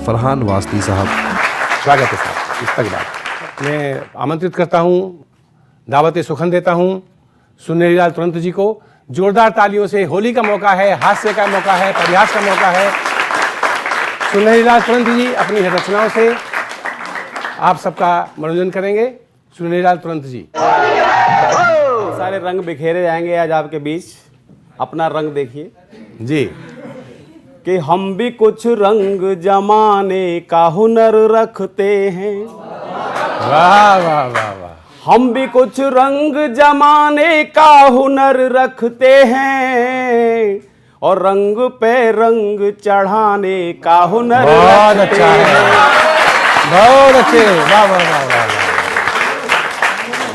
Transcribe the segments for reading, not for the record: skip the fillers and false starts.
फरहान वास्ती साहब। स्वागत है साहब। इस्तकबाल। मैं आमंत्रित करता हूँ, दावत सुखन देता हूँ सुनेरीलाल तुरंत जी को। जोरदार तालियों से। होली का मौका है, हास्य का मौका है, परिहास का मौका है। सुनेरीलाल तुरंत जी अपनी रचनाओं से आप सबका मनोरंजन करेंगे। सुनेरीलाल तुरंत जी। सारे रंग बिखेरे जाएंगे आज आपके बीच। अपना रंग देखिए जी। कि हम भी कुछ रंग जमाने का हुनर रखते हैं। वाह वाह वाह वाह। हम भी कुछ रंग जमाने का हुनर रखते हैं और रंग पे रंग चढ़ाने का हुनर बहुत रखते अच्छा है, हैं। बहुत अच्छे। वाह वाह वाह वाह।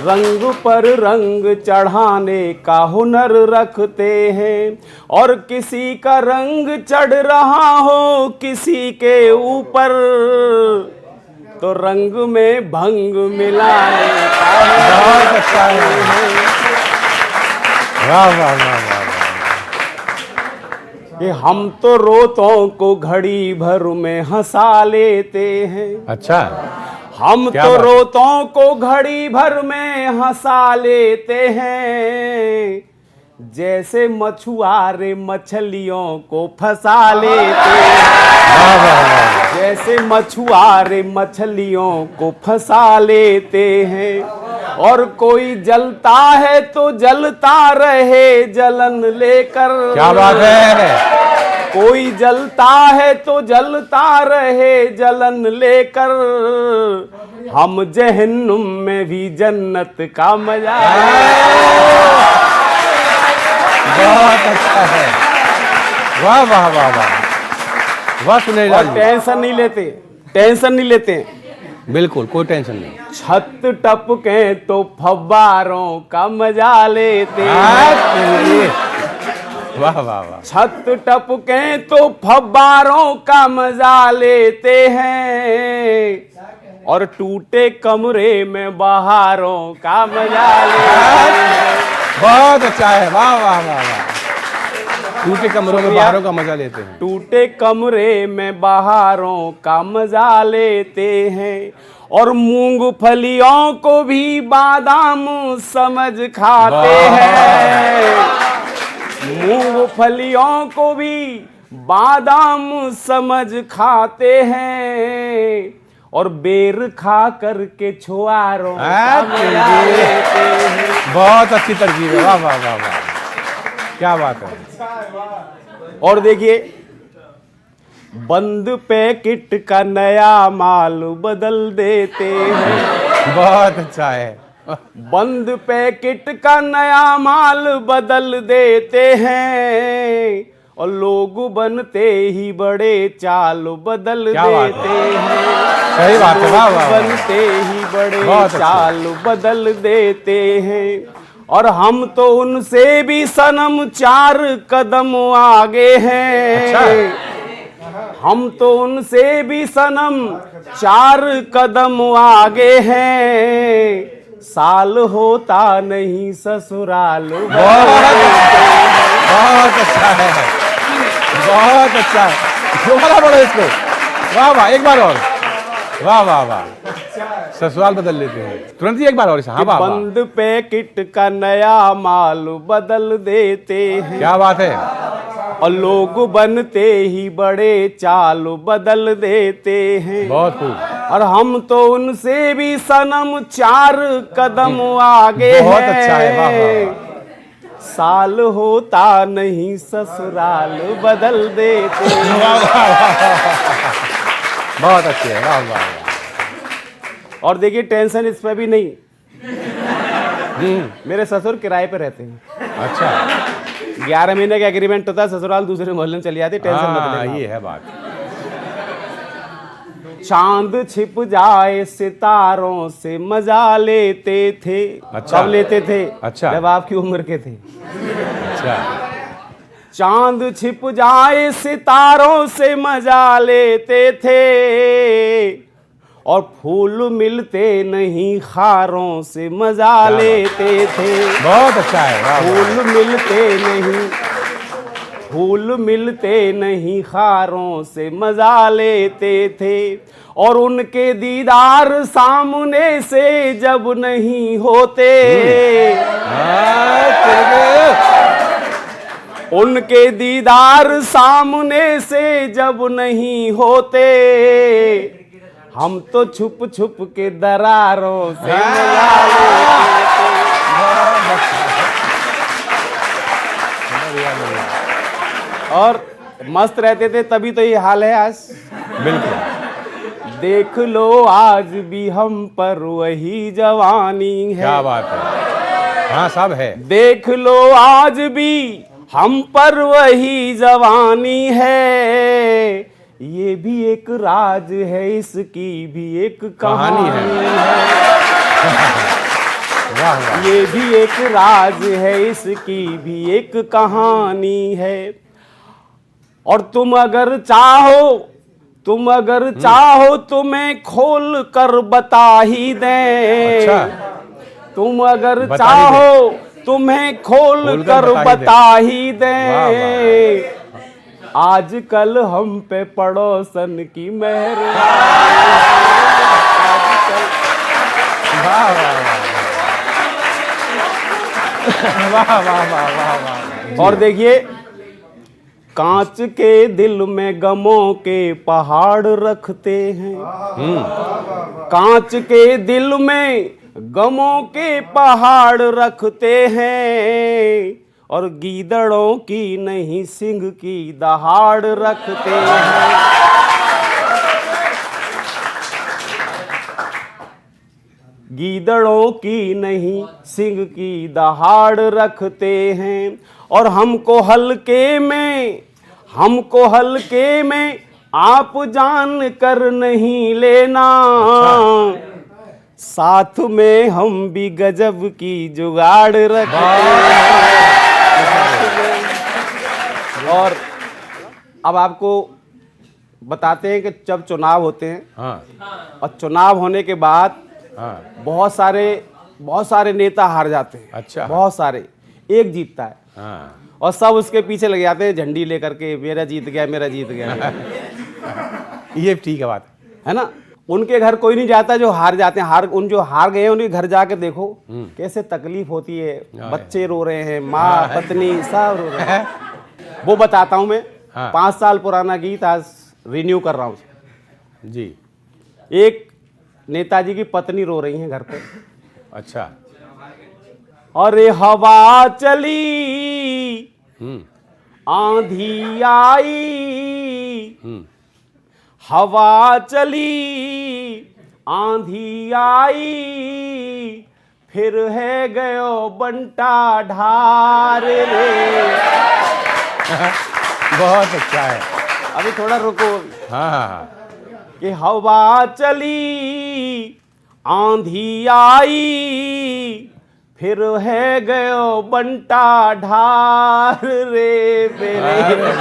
रंग पर रंग चढ़ाने का हुनर रखते हैं और किसी का रंग चढ़ रहा हो किसी के ऊपर तो रंग में भंग मिलाने का बहुत अच्छा है। वाह वाह वाह वाह। कि हम तो रोतों को घड़ी भर में हंसा लेते हैं। अच्छा। हम क्या तो बात है? रोतों को घड़ी भर में हंसा लेते हैं जैसे मछुआरे मछलियों को फंसा लेते हैं। वाह वाह वाह। जैसे मछुआरे मछलियों को फंसा लेते हैं और कोई जलता है तो जलता रहे जलन लेकर। क्या बात है। कोई जलता है तो जलता रहे जलन लेकर हम जहन्नुम में भी जन्नत का मजा। बहुत अच्छा है। वाह वाह वाह वाह वाह। सुनेरीलाल जी टेंशन नहीं लेते, टेंशन नहीं लेते। बिल्कुल कोई टेंशन नहीं। छत टपके तो फव्वारों का मजा लेते हैं। वाह वाह वाह। छत टपके तो फव्वारों का मजा लेते हैं और टूटे कमरे में बहारों का मजा लेते हैं। बहुत अच्छा है। वाह वाह वाह वाह। टूटे कमरों में बाहरों का मजा लेते हैं। टूटे कमरे में बहारों का मजा लेते हैं और मूंगफलियों को भी बादाम समझ खाते हैं। मूंगफलियों को भी बादाम समझ खाते हैं और बेर खा करके छुआरों का मजा लेते हैं। बहुत अच्छी तरकीब है। वाह वाह वाह वाह। क्या बात है। और देखिए, बंद पैकेट का नया माल बदल देते हैं। बहुत अच्छा है। बंद पैकेट का नया माल बदल देते हैं और लोग बनते ही बड़े चाल बदल क्या बात है। देते हैं। सही बात है। वाह वाह वाह। बनते ही बड़े बहुत अच्छा। चाल बदल देते हैं और हम तो उनसे भी सनम 4 कदम आगे हैं। अच्छा। हम तो उनसे भी सनम 4 कदम आगे हैं। साल होता नहीं ससुराल बहुत अच्छा है। बहुत अच्छा है। दोबारा बोलो इसको। वाह वाह। एक बार और। वाह वाह वाह। ससुराल बदल लेते हैं। तुरंत ही एक बार और। हाँ वाह वाह। बंद पैकेट का नया माल बदल देते हैं। क्या बात है। और लोग बनते ही बड़े चाल बदल देते हैं। बहुत खूब। और हम तो उनसे भी सनम 4 कदम आगे बहुत हैं। अच्छा है। वाह वाह। साल होता नहीं ससुराल बदल देते हैं। वाह वाह वाह। बहुत अच्छे है। वाह वाह। और देखिए, टेंशन इस पे भी नहीं। मेरे ससुर किराए पे रहते हैं। अच्छा। 11 महीने का एग्रीमेंट होता है, ससुराल दूसरे मोहल्ले में चली जाती, टेंशन मत हाँ, लेना। ये है बात। चांद छिप जाए सितारों से मजा लेते थे। अच्छा। कब लेते थे? अच्छा। जब आपकी उम्र के थे। अच्छा। चांद छिप जाए सितारों से मजा लेते थे और फूल मिलते नहीं खारों से मजा लेते थे। बहुत अच्छा है। वाह वाह। फूल मिलते नहीं फूल मिलते नहीं खारों से मजा लेते थे, और उनके दीदार सामने से जब नहीं होते, उनके दीदार सामने से जब नहीं होते, हम तो छुप छुप के दरारों से मजा लेते और मस्त रहते थे। तभी तो ये हाल है आज। बिल्कुल। देख लो आज भी हम पर वही जवानी है। क्या बात है। हाँ सब है। देख लो आज भी हम पर वही जवानी है, ये भी एक राज है, इसकी भी एक कहानी है। वाह वाह। ये भी एक राज है, इसकी भी एक कहानी है। और तुम अगर चाहो तुम्हें खोल कर बता ही दें। अच्छा। तुम अगर बता ही चाहो तुम्हें खोल कर बता ही दें। आजकल हम पे पड़ोसन की मेहर। वाह वाह वाह वाह वाह वाह। और देखिए, कांच के दिल में गमों के पहाड़ रखते हैं। कांच के दिल में गमों के पहाड़ रखते हैं, और गीदड़ों की नहीं सिंह की दहाड़ रखते हैं। गीदड़ों की नहीं सिंह की दहाड़ रखते हैं। और हमको हल्के में आप जान कर नहीं लेना। साथ में हम भी गजब की जुगाड़ रखते हैं। और अब आपको बताते हैं कि जब चुनाव होते हैं, हाँ। और चुनाव होने के बाद हाँ। बहुत सारे नेता हार जाते हैं। अच्छा। बहुत सारे, एक जीतता है। हाँ। और सब उसके पीछे लग जाते हैं झंडी लेकर के, मेरा जीत गया, मेरा जीत गया। ये ठीक है बात है ना। उनके घर कोई नहीं जाता जो हार जाते हैं। जो हार गए हैं उनके घर जाके देखो कैसे तकलीफ होती है। बच्चे रो रहे हैं, माँ पत्नी सब रो रहे हैं। वो बताता हूँ मैं। 5 साल पुराना गीत आज रिन्यू कर रहा हूँ जी। एक नेताजी की पत्नी रो रही है घर पे। अच्छा। अरे हवा चली, आंधी आई, हवा चली, आंधी आई, फिर है गयो बंटा ढार रे। बहुत अच्छा है। अभी थोड़ा रुको। हाँ। कि हवा चली, आंधी आई, फिर है गयो बंटा ढार रे मेरे।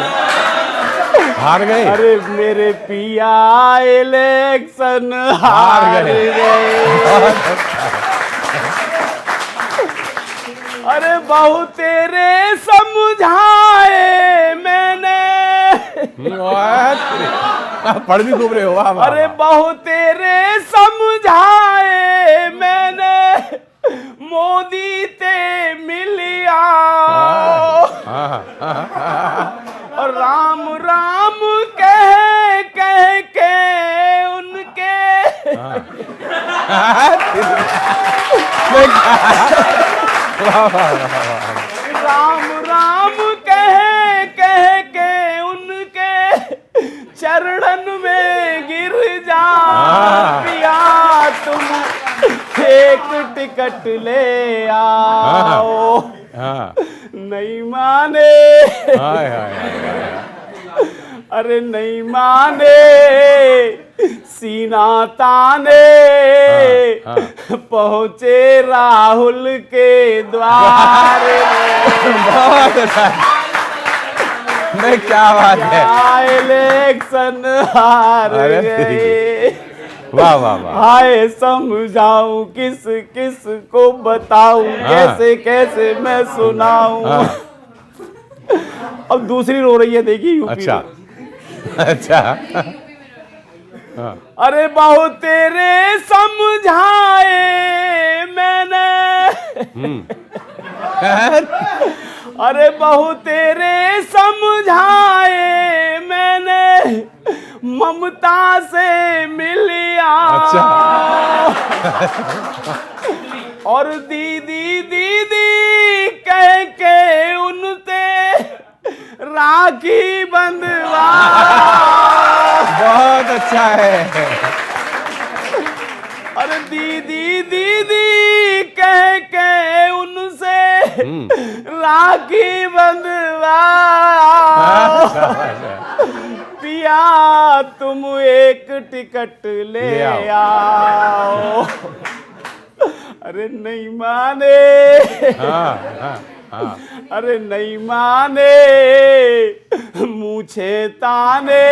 हार गए। अरे मेरे पिया इलेक्शन हार गए। अरे बहु तेरे समझाए मैंने। पढ़ भी खूब रहे हो। वाह। अरे बहु तेरे समझाए मैंने, मोदी ते मिलिया। और राम राम कह कह के उनके। राम राम कह कह के उनके चरणन में गिर जा पिया। तुम एक टिकट ले आओ। नहीं माने। अरे नहीं माने, सीना ताने, पहुंचे राहुल के द्वार। बहुत अच्छा। मैं क्या बात है। इलेक्शन हार गए। वाह वाह वाह। हाय समझाऊं किस किस को बताऊं, कैसे कैसे मैं सुनाऊं। अब दूसरी रो रही है, देखिए यूपी अच्छा में। अच्छा। हाँ। अरे बहु तेरे समझाए मैंने, अरे बहु तेरे समझाए मैंने, ममता से मिलिया। अच्छा। और दीदी दीदी कह के उनसे राखी बंधवा। बहुत अच्छा है। अरे दीदी दीदी कह के उनसे राखी बंधवा। पिया तुम एक टिकट ले आओ। अरे नहीं माने, हाँ, हाँ, हाँ। अरे नहीं माने, मूछे ताने,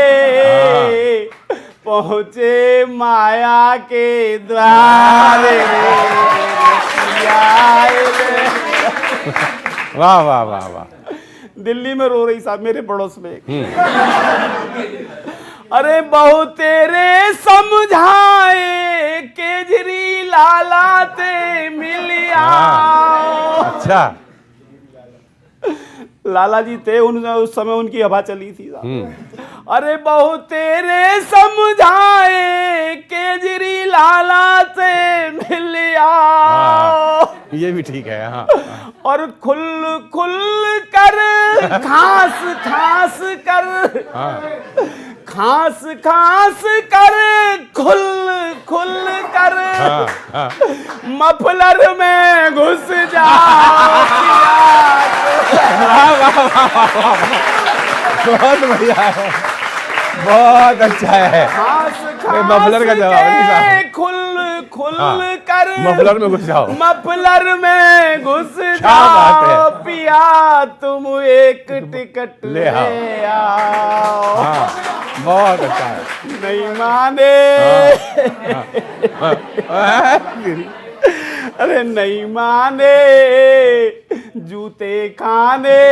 पहुंचे माया के द्वारे। वाह वाह वाह वाह। दिल्ली में रो रही साहब, मेरे पड़ोस में। अरे बहु तेरे समझाए केजरी लाला ते मिलिया। अच्छा। लाला जी थे उस समय, उनकी हवा चली थी। अरे बहु तेरे समझाए केजरी लाला से मिलिया। ये भी ठीक है। हाँ। और खुल खुल कर खास खास कर, खास खास कर, खुल खुल कर, मफलर में घुस जा। बहुत बढ़िया है, बहुत अच्छा है। खास मफलर का जवाब नहीं साहब। खुल खुल कर, मफलर में घुस जाओ। मफलर में घुस क्या बात है। जाओ। पिया तुम एक टिकट ले आओ। हाँ, बहुत अच्छा है। नहीं माने, अरे नहीं माने, जूते खाने,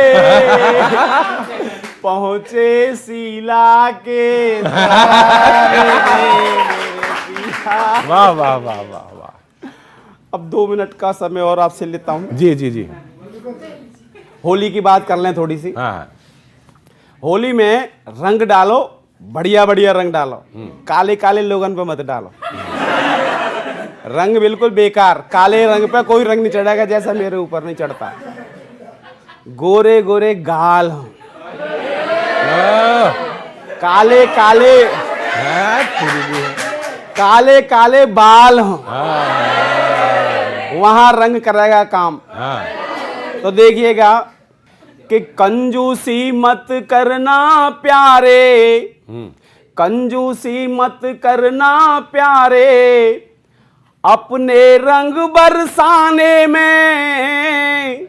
पहुंचे शीला के द्वारे। वाह वाह वाह वाह वाह। अब 2 मिनट का समय और आपसे लेता हूं। जी जी जी। होली की बात कर लें थोड़ी सी। हाँ। होली में रंग डालो, बढ़िया बढ़िया रंग डालो, काले काले लोगन पे मत डालो। रंग बिल्कुल बेकार, काले रंग पे कोई रंग नहीं चढ़ेगा, जैसा मेरे ऊपर नहीं चढ़ता। गोरे गोरे गाल हों, काले काले, काले काले बाल हों, वहां रंग करेगा काम। तो देखिएगा कि कंजूसी मत करना प्यारे, कंजूसी मत करना प्यारे, अपने रंग बरसाने में।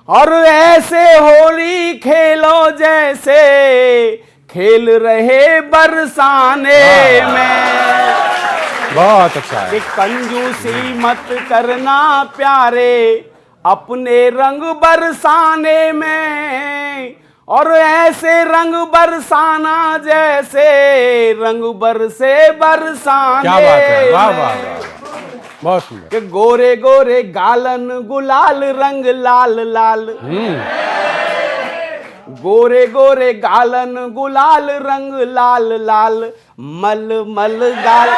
और ऐसे होली खेलो जैसे खेल रहे बरसाने में। बहुत अच्छा है। कि कंजूसी मत करना प्यारे, अपने रंग बरसाने में। और ऐसे रंग बरसाना जैसे रंग बरसे बरसाने। क्या बात है, वाह वाह वाह, बहुत सुंदर। कि गोरे गोरे गालन गुलाल रंग लाल लाल, गोरे गोरे गालन गुलाल रंग लाल लाल, मल मल गाल,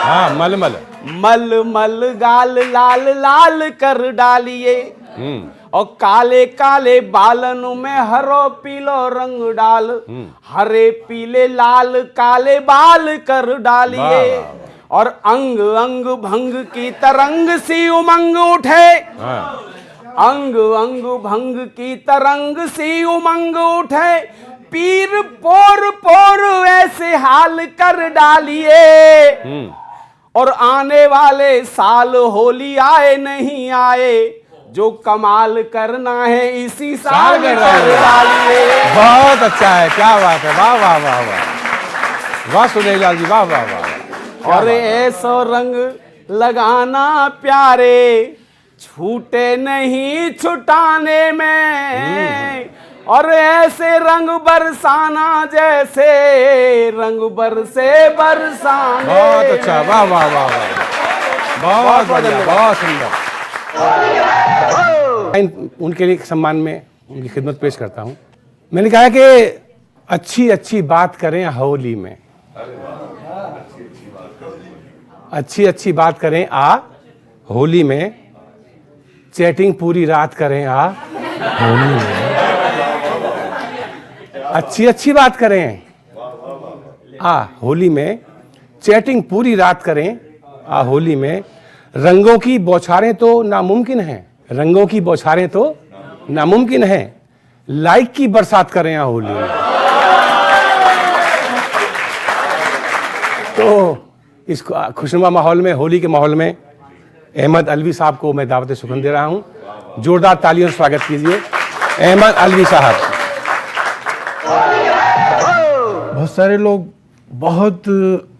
हाँ मलमल, मल मल गाल लाल लाल कर डालिए। और काले काले बालन में हरो पीलो रंग डाल, हरे पीले लाल काले बाल कर डालिए। और अंग अंग भंग की तरंग सी उमंग उठे, अंग अंग भंग की तरंग सी उमंग उठे, पीर पोर पोर ऐसे हाल कर डालिए। और आने वाले साल होली आए नहीं आए, जो कमाल करना है इसी साल कर डालिए। बहुत अच्छा है, क्या बात है, वाह वाह वाह वाह वाह सुनील लाल जी, वाह वाह वाह। और ऐसा रंग लगाना प्यारे, छूटे नहीं छुटाने में। और ऐसे रंग बरसाना जैसे रंग बरसे बरसाने। बहुत अच्छा, वाह वाह वाह वाह, बहुत बढ़िया, बहुत सुंदर। उनके लिए सम्मान में उनकी खिदमत पेश करता हूँ। मैंने कहा कि अच्छी अच्छी बात करें होली में, अच्छी अच्छी बात करें होली में, चैटिंग पूरी रात करें होली में, अच्छी अच्छी बात करें होली में, चैटिंग पूरी रात करें होली में, रंगों की बौछारें तो नामुमकिन हैं, रंगों की बौछारें तो नामुमकिन हैं, लाइक की बरसात करें होली में। तो इस खुशनुमा माहौल में, होली के माहौल में अहमद अलवी साहब को मैं दावत सुखन दे रहा हूं। जोरदार तालियों से स्वागत कीजिए अहमद अलवी साहब। बहुत सारे लोग बहुत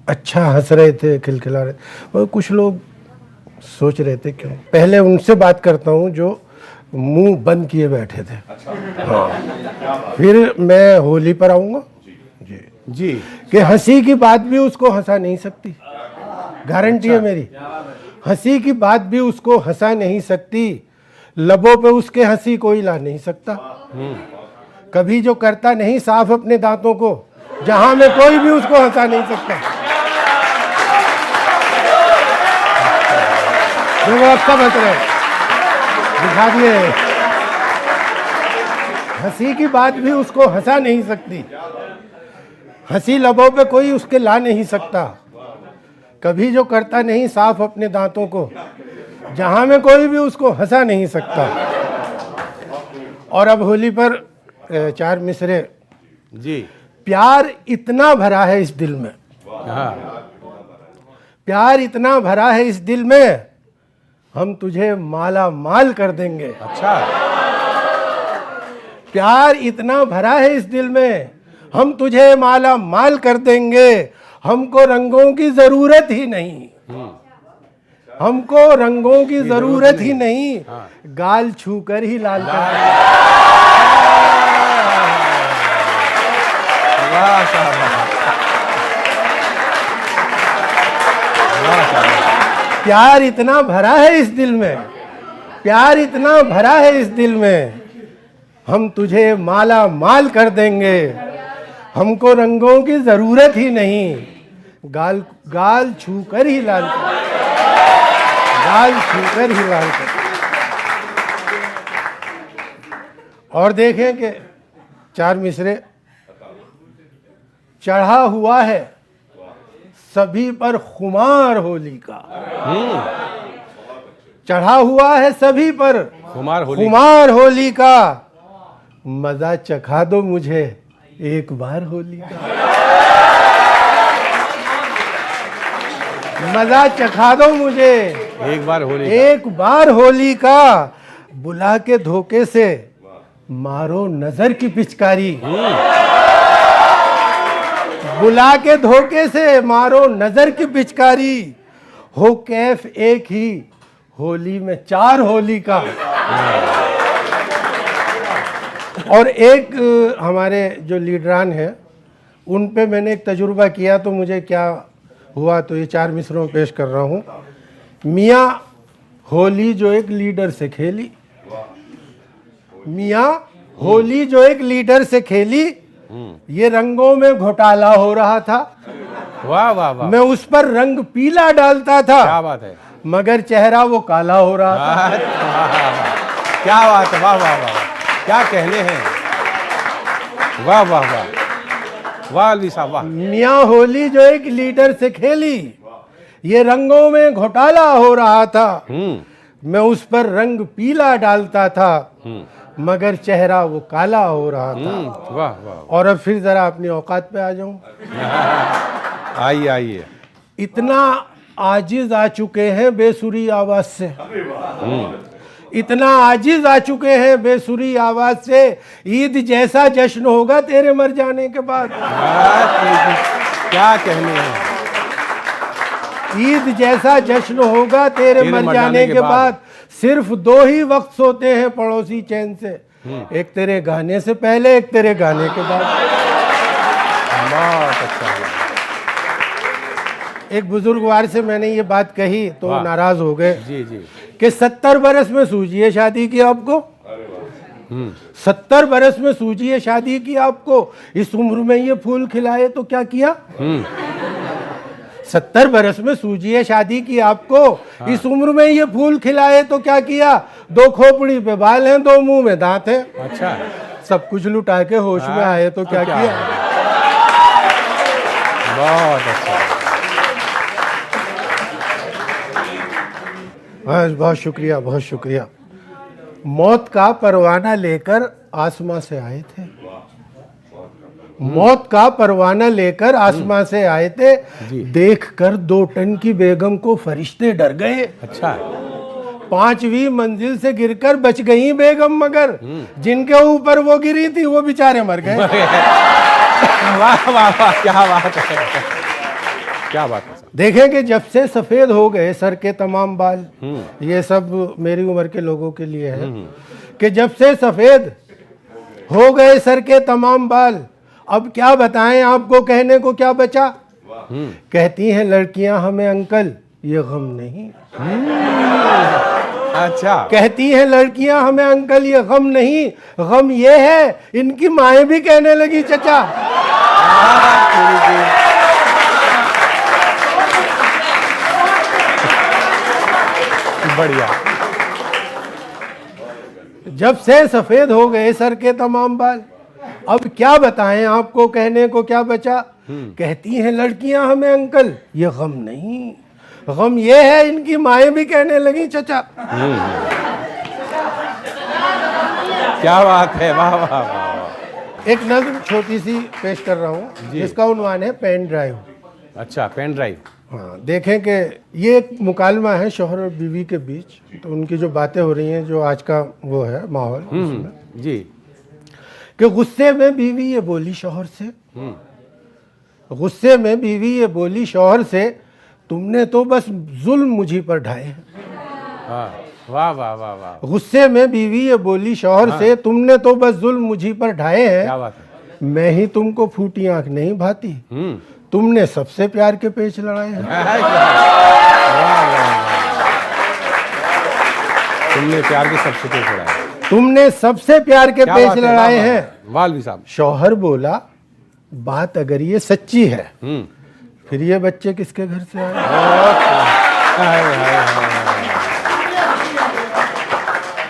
अच्छा हंस रहे थे, खिलखिला रहे थे, और कुछ लोग सोच रहे थे क्यों। पहले उनसे बात करता हूं जो मुंह बंद किए बैठे थे। हाँ, फिर मैं होली पर आऊंगा जी कि हंसी की बात भी उसको हंसा नहीं सकती, गारंटी है मेरी। हंसी की बात भी उसको हंसा नहीं सकती, लबों पे उसके हंसी कोई ला नहीं सकता। कभी जो करता नहीं साफ अपने दांतों को, जहां में कोई भी उसको हंसा नहीं सकता। देखो अब सब हंस रहे, दिखा दिए। हंसी की बात भी उसको हंसा नहीं सकती, हंसी लबों पे कोई उसके ला नहीं सकता। कभी जो करता नहीं साफ अपने दांतों को, जहां में कोई भी उसको हंसा नहीं सकता। और अब होली पर चार मिसरे। जी, प्यार इतना भरा है इस दिल में, प्यार इतना भरा है इस दिल में, हम तुझे माला माल कर देंगे। अच्छा, प्यार इतना भरा है इस दिल में, हम तुझे माला माल कर देंगे। हमको रंगों की जरूरत ही नहीं, हमको रंगों की जरूरत ही नहीं, गाल छूकर ही लाल कर देंगे। वाह साहब, वाह साहब। प्यार इतना भरा है इस दिल में, प्यार इतना भरा है इस दिल में, हम तुझे माला माल कर देंगे। हमको रंगों की जरूरत ही नहीं, गाल गाल छूकर ही लाल कर, गाल छूकर ही लाल कर। और देखें कि चार मिसरे। चढ़ा हुआ है सभी पर खुमार होली का, चढ़ा हुआ है सभी पर खुमार होली का। मजा चखा दो मुझे एक बार होली का, मजा चखा दो मुझे एक बार होली, एक बार होली का। बुला के धोखे से मारो नजर की पिचकारी, बुला के धोखे से मारो नजर की पिचकारी। हो कैफ एक ही होली में चार होली का। और एक हमारे जो लीडरान हैं उन पे मैंने एक तजुर्बा किया, तो मुझे क्या हुआ, तो ये चार मिसरों में पेश कर रहा हूँ। मियाँ होली जो एक लीडर से खेली, मियाँ होली जो एक लीडर से खेली, ये रंगों में घोटाला हो रहा था। वाह वाह वाह, मैं उस पर रंग पीला डालता था, क्या बात है, मगर चेहरा वो काला हो रहा था। क्या बात है, वाह वाह वाह, क्या कहने हैं, वाह वाह वाह वाह अली साहब वाह। मियाँ होली जो एक लीडर से खेली, ये रंगों में घोटाला हो रहा था। मैं उस पर रंग पीला डालता था, मगर चेहरा वो काला हो रहा था। वाह वाह। और अब फिर जरा अपनी औकात पे आ जाऊं। आइए आइए। इतना आजिज आ चुके हैं बेसुरी आवाज से, इतना आजिज आ चुके हैं बेसुरी आवाज से। ईद जैसा जश्न होगा तेरे मर जाने के बाद। क्या कहने हैं, ईद जैसा जश्न होगा तेरे मर जाने के बाद। सिर्फ दो ही वक्त सोते हैं पड़ोसी चैन से, एक तेरे गाने से पहले, एक तेरे गाने के बाद। बहुत अच्छा हुआ। एक बुजुर्गवार से मैंने ये बात कही तो वाह। नाराज हो गए जी जी। कि 70 बरस में सूझिए शादी की आपको, 70 बरस में सूझिए शादी की आपको, इस उम्र में ये फूल खिलाए तो क्या किया। 70 बरस में सूझिए शादी की आपको, इस उम्र में ये फूल खिलाए तो क्या किया। 2 खोपड़ी पे बाल हैं, 2 मुंह में दांत हैं, अच्छा। सब कुछ लुटा के होश में आए तो क्या किया। बहुत अच्छा। बहुत शुक्रिया, बहुत शुक्रिया। मौत का परवाना लेकर आसमां से आए थे, मौत का परवाना लेकर आसमां से आए थे। देखकर 2 टन की बेगम को फरिश्ते डर गए। अच्छा। 5वीं मंजिल से गिरकर बच गई बेगम, मगर जिनके ऊपर वो गिरी थी वो बेचारे मर गए। वाह वाह वाह, क्या बात है, क्या बात है। देखें कि जब से सफेद हो गए सर के तमाम बाल, ये सब मेरी उम्र के लोगों के लिए है, कि जब से सफेद हो गए सर के तमाम बाल, अब क्या बताएं आपको, कहने को क्या बचा। कहती हैं लड़कियां हमें अंकल ये गम नहीं। अच्छा। कहती हैं लड़कियां हमें अंकल ये गम नहीं, गम ये है इनकी माएं भी कहने लगी चचा। बढ़िया। जब से सफेद हो गए सर के तमाम बाल, अब क्या बताएं आपको, कहने को क्या बचा। कहती हैं लड़कियां हमें अंकल ये गम नहीं, गम ये है इनकी माएं भी कहने लगी चचा। क्या बात है, वाह वाह वाह। एक नज़्म छोटी सी पेश कर रहा हूँ जिसका उन्वान है पेन ड्राइव। अच्छा, पेन ड्राइव। हाँ, देखें कि ये एक मुकालमा है शौहर और बीवी के बीच, तो उनकी जो बातें हो रही हैं, जो आज का वो है माहौल उसमें। जी। कि गुस्से में बीवी ये बोली शौहर से, गुस्से में बीवी ये बोली शौहर से, तुमने तो बस जुल्म मुझी पर ढाए हैं। वाह वाह वाह वाह। गुस्से में बीवी ये बोली शौहर से, तुमने तो बस जुल्म मुझी पर ढाए हैं। क्या बात है। मैं ही तुमको फूटी आंख नहीं भाती, तुमने सबसे प्यार के पेच लड़ाए हैं। तुमने प्यार के सबसे पेच लड़ाए, तुमने सबसे प्यार के पेच लड़ाए हैं। वालवी साहब। शौहर बोला बात अगर ये सच्ची है, फिर ये बच्चे किसके घर से आए।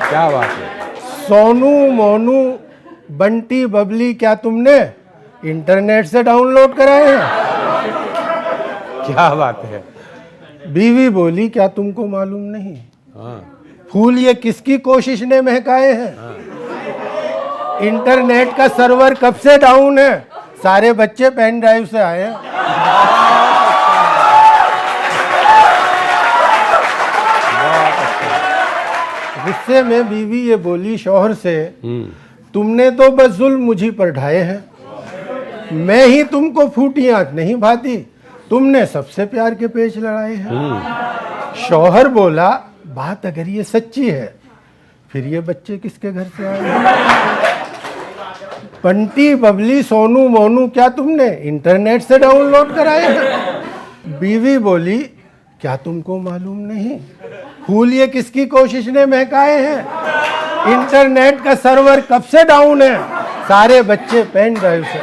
क्या बात है। सोनू मोनू बंटी बबली क्या तुमने इंटरनेट से डाउनलोड कराए हैं। क्या बात है। बीवी बोली क्या तुमको मालूम नहीं, फूल ये किसकी कोशिश ने महकाए हैं। इंटरनेट का सर्वर कब से डाउन है, सारे बच्चे पेन ड्राइव से आए हैं। गुस्से में बीवी ये बोली शौहर से, तुमने तो बस जुल्म मुझी पर ढाए हैं, मैं ही तुमको फूटी आंख नहीं भाती, तुमने सबसे प्यार के पेच लड़ाए हैं। शौहर बोला बात अगर ये सच्ची है, फिर ये बच्चे किसके घर से आए हैं। बंटी बबली सोनू मोनू क्या तुमने इंटरनेट से डाउनलोड कराए हैं। बीवी बोली क्या तुमको मालूम नहीं, फूल ये किसकी कोशिश ने महकाए हैं। इंटरनेट का सर्वर कब से डाउन है, सारे बच्चे पेन ड्राइव से।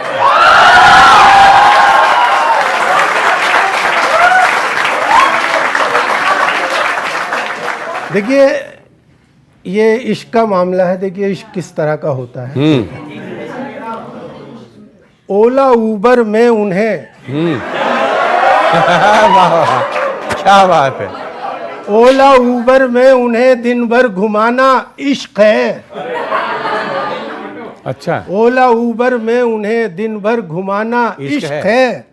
देखिए ये इश्क का मामला है। देखिए इश्क किस तरह का होता है। ओला उबर में उन्हें वाह, क्या बात है। ओला उबर में उन्हें दिन भर घुमाना इश्क है। अच्छा। ओला उबर में उन्हें दिन भर घुमाना इश्क है,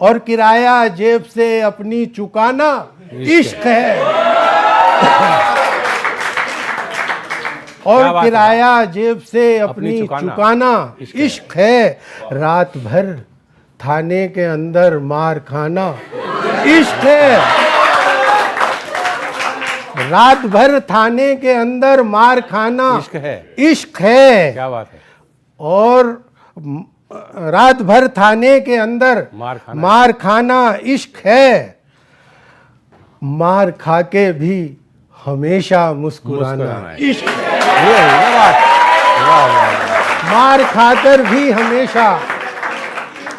और किराया जेब से अपनी चुकाना इश्क है। और किराया जेब से अपनी चुकाना इश्क है। रात भर थाने के अंदर मार खाना इश्क है। रात भर थाने के अंदर मार खाना इश्क है। इश्क है। क्या बात है। और रात भर थाने के अंदर मार खाना इश्क है। मार खा के भी हमेशा मुस्कुराना इश्क है। ये है ना बात। वाह वाह। मार खाकर भी हमेशा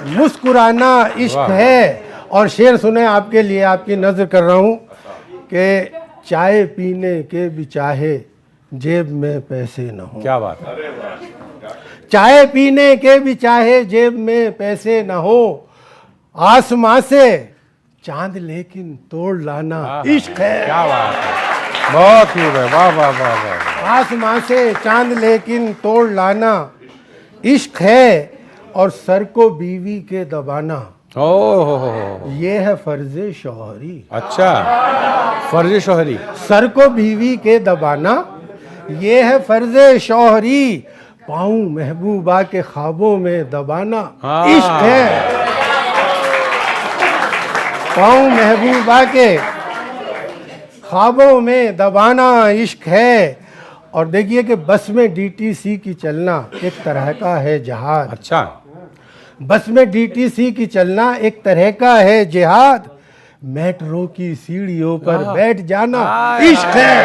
मुस्कुराना इश्क है। और शेर सुने आपके लिए, आपकी नजर कर रहा हूं कि चाय पीने के भी चाहे जेब में पैसे न हो। क्या बात है। चाय पीने के भी चाहे जेब में पैसे न हो, आसमां से चांद लेकिन तोड़ लाना इश्क है। क्या बात है। बहुत खूब है। वाह वाह वाह वाह। आसमां से चांद लेकिन तोड़ लाना इश्क है। और सर को बीवी के दबाना, ओह ये है फर्ज शौहरी। अच्छा, फर्ज शौहरी। सर को बीवी के दबाना ये है फर्ज शौहरी। पाऊं महबूबा के ख्वाबों में दबाना इश्क है। पाऊं महबूबा के ख्वाबों में दबाना इश्क है। और देखिए कि बस में डीटीसी की चलना एक तरह का है जिहाद। अच्छा, बस में डीटीसी की चलना एक तरह का है जिहाद। मेट्रो की सीढ़ियों पर बैठ जाना इश्क है।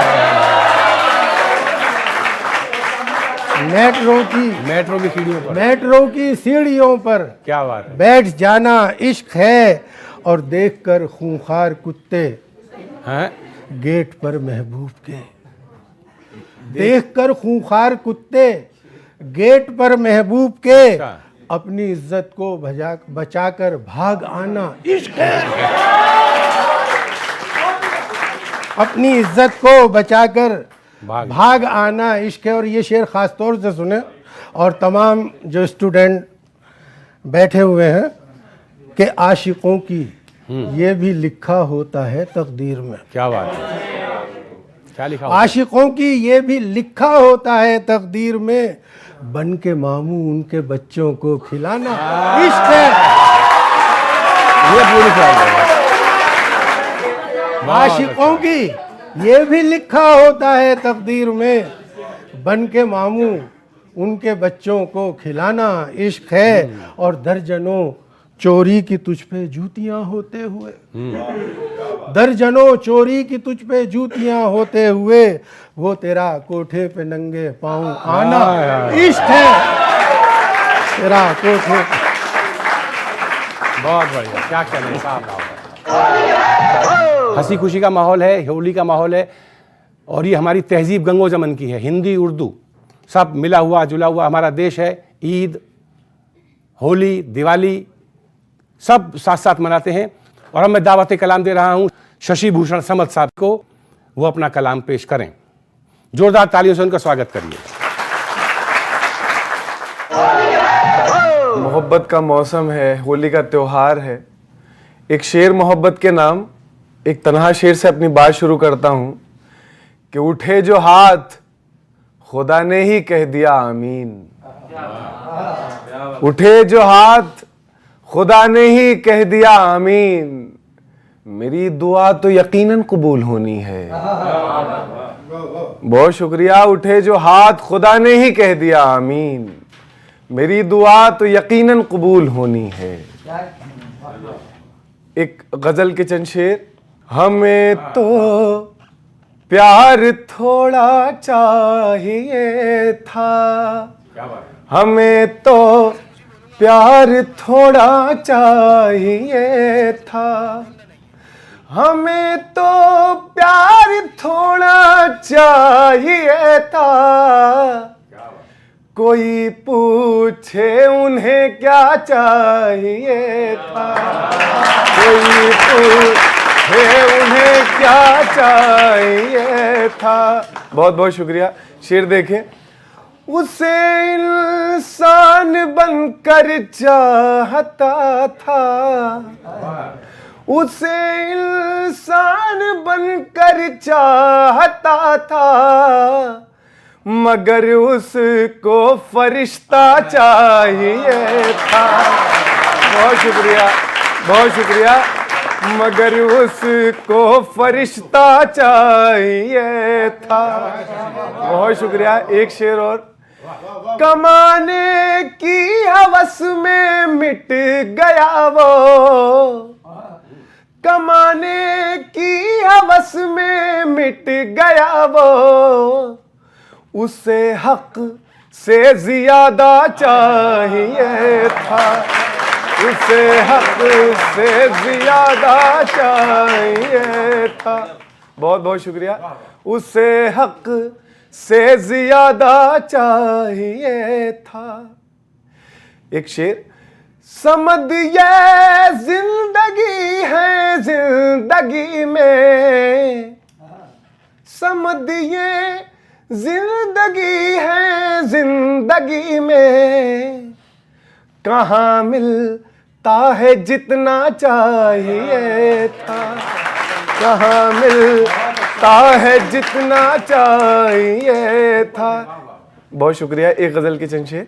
मेट्रो की सीढ़ियों पर क्या बात है। बैठ जाना इश्क है। और देखकर खूंखार कुत्ते हैं गेट पर महबूब के, देखकर खूंखार कुत्ते गेट पर महबूब के अपनी इज्जत को बचाकर भाग आना इश्क है। अपनी इज्जत को बचाकर भाग आना इश्क है। और ये शेर खास तौर से सुने, और तमाम जो स्टूडेंट बैठे हुए हैं, कि आशिकों की ये भी लिखा होता है तकदीर में। क्या बात है। क्या लिखा? आशिकों की ये भी लिखा होता है तकदीर में, बन के मामू उनके बच्चों को खिलाना इश्क है। ये पूरी आशिकों की ये भी लिखा होता है तकदीर में, बन के मामू उनके बच्चों को खिलाना इश्क है। और दर्जनों चोरी की तुझ पे जूतियां होते हुए, दर्जनों चोरी की तुझ पे जूतियां होते हुए, वो तेरा कोठे पे नंगे पाँव आना इश्क है। तेरा कोठे। बहुत बढ़िया। क्या कहने साहब। हंसी खुशी का माहौल है, होली का माहौल है। और ये हमारी तहजीब गंगो जमन की है। हिंदी उर्दू सब मिला हुआ जुला हुआ हमारा देश है। ईद, होली, दिवाली सब साथ साथ मनाते हैं। और अब मैं दावत कलाम दे रहा हूं शशि भूषण समद साहब को, वो अपना कलाम पेश करें। जोरदार तालियों से उनका स्वागत करिए। मोहब्बत का मौसम है, होली का त्योहार है। एक शेर मोहब्बत के नाम, एक तन्हा शेर से अपनी बात शुरू करता हूं कि उठे जो हाथ खुदा ने ही कह दिया आमीन। उठे जो हाथ खुदा ने ही कह दिया आमीन। मेरी दुआ तो यकीनन कबूल होनी है। बहुत शुक्रिया। उठे जो हाथ खुदा ने ही कह दिया आमीन। मेरी दुआ तो यकीनन कबूल होनी है। एक गजल के चंद शेर। हमें तो प्यार थोड़ा चाहिए था, हमें तो प्यार थोड़ा चाहिए था, हमें तो प्यार थोड़ा चाहिए था। कोई पूछे उन्हें क्या चाहिए था, कोई पूछे उन्हें क्या चाहिए था। बहुत बहुत शुक्रिया। शेर देखें। उसे इंसान बनकर चाहता था, उसे इंसान बनकर चाहता था, मगर उसको फरिश्ता चाहिए था। बहुत शुक्रिया, बहुत शुक्रिया। मगर उसको फरिश्ता चाहिए था। बहुत शुक्रिया। एक शेर और। कमाने की हवस में मिट गया वो, कमाने की हवस में मिट गया वो, उसे हक से ज्यादा चाहिए था, उसे हक से ज्यादा चाहिए था। बहुत बहुत शुक्रिया। उसे हक से ज्यादा चाहिए था। एक शेर। समझ ये जिंदगी है जिंदगी में, समझ ये जिंदगी है जिंदगी में, कहाँ मिलता है जितना चाहिए था, कहाँ मिलता है जितना चाहिए था। बहुत शुक्रिया। एक गजल की चंद शेर।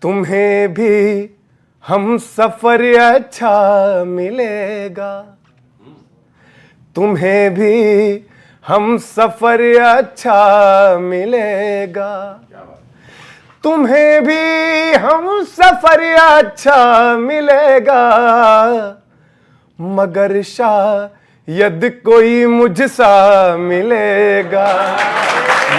तुम्हें भी हम सफर अच्छा मिलेगा, तुम्हें भी हम सफर अच्छा मिलेगा, तुम्हें भी हम सफर अच्छा मिलेगा, मगर शायद कोई मुझसा मिलेगा,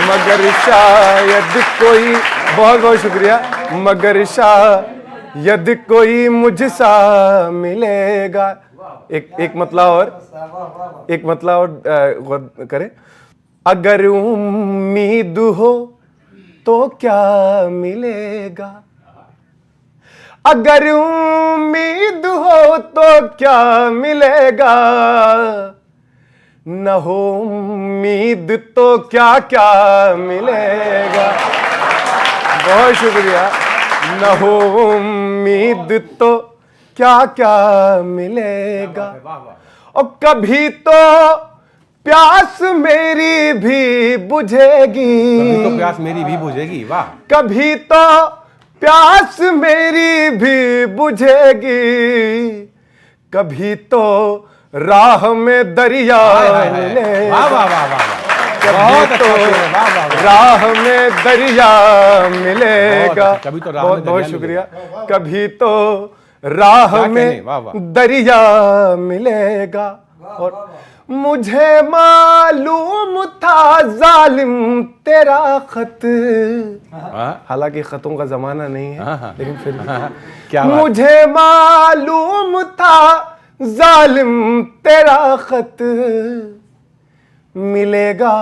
मगर शायद कोई। बहुत बहुत शुक्रिया। मगर शायद कोई मुझसा मिलेगा। एक मतला और, एक मतला और करें। अगर उम्मीद हो तो क्या मिलेगा, अगर उम्मीद हो तो क्या मिलेगा, न हो उम्मीद तो क्या क्या मिलेगा। बहुत शुक्रिया। न हो उम्मीद तो क्या क्या मिलेगा। और कभी तो प्यास मेरी भी बुझेगी, कभी तो प्यास मेरी भी बुझेगी। वाह। कभी तो प्यास मेरी भी बुझेगी, कभी तो राह में दरिया मिलेगा, वाह वाह वाह वाह। कभी तो राह में दरिया मिलेगा। कभी तो राह बहुत में बहुत दरिया शुक्रिया। कभी तो राह में वाह, वाह। दरिया मिलेगा। और मुझे मालूम था जालिम तेरा खत, हालांकि खतों का जमाना नहीं है, लेकिन फिर क्या बात। मुझे मालूम था जालिम तेरा खत मिलेगा,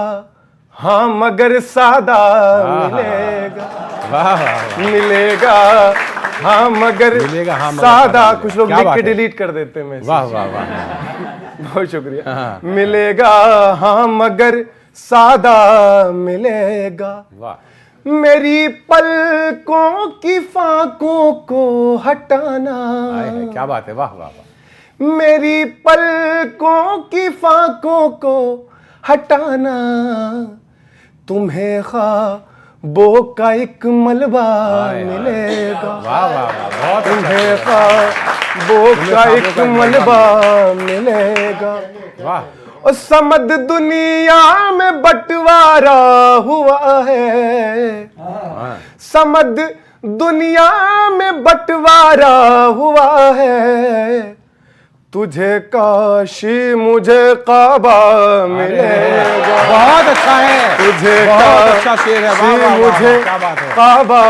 हाँ मगर सादा मिलेगा, वाह वाह। मिलेगा हाँ मगर मिलेगा, हाँ, मगर सादा। सादा कुछ लोग क्या लिख बात के है। डिलीट कर देते हैं मैसेज। वाह वाह वाह। बहुत शुक्रिया। हाँ। मिलेगा हाँ मगर सादा मिलेगा, वाह। मेरी पलकों की फाकों को हटाना, क्या बात है। वाह वाह वाह। मेरी पलकों की फाकों को हटाना, तुम्हें ख्वाबों का एक मलबा मिलेगा, वाह वाह वाह। बहुत तुम्हें ख्वाबों का एक मलबा मिलेगा। वाह। और समद दुनिया में बंटवारा हुआ है, समद दुनिया में बंटवारा हुआ है, तुझे काशी मुझे काबा मिलेगा। बहुत अच्छा है। तुझे बहुत अच्छा शेर है। वाह वाह वाह। मुझे क्या बात है। काबा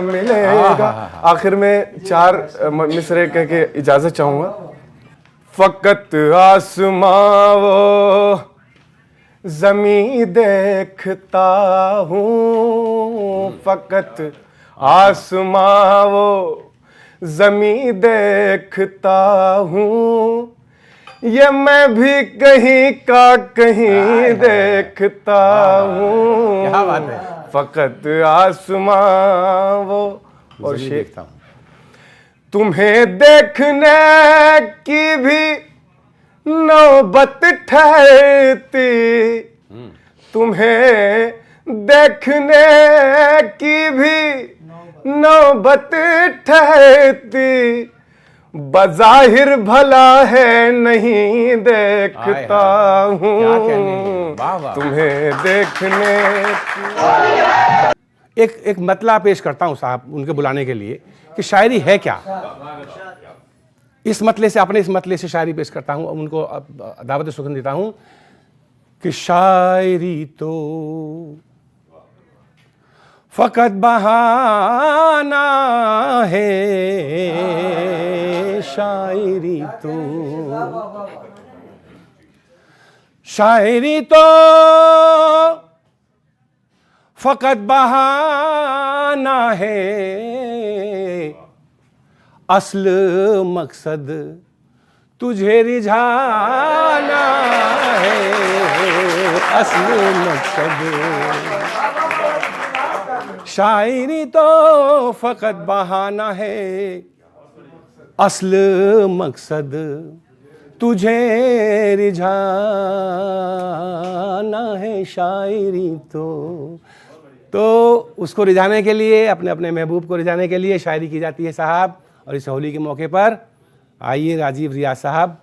मिलेगा। आखिर में 4 मिसरे कह के इजाजत चाहूंगा। फकत आसमां वो जमी देखता हूँ, फकत आसमां वो जमी देखता हूँ, ये मैं भी कहीं का कहीं देखता हूँ। क्या बात है। फकत आसमां वो। और शेर देखता हूँ। तुम्हें देखने की भी नौबत ठहरती, तुम्हें देखने की भी नौबत ठहरती, बज़ाहिर भला है नहीं देखता हाय, हूँ क्या कहने, वाह, वाह। तुम्हें देखने एक मतला पेश करता हूं साहब उनके बुलाने के लिए कि शायरी है क्या। इस मतले से, अपने इस मतले से शायरी पेश करता हूं, उनको दावत सुखन देता हूं कि शायरी तो फकत बहाना है, शायरी तो फकत बहाना है, असल मकसद तुझे रिझाना है, असल मकसद। शायरी तो फकत बहाना है, असल मकसद तुझे रिझाना है, शायरी तो उसको रिझाने के लिए, अपने अपने महबूब को रिझाने के लिए शायरी की जाती है साहब। और इस होली के मौके पर आइए राजीव रियाज साहब,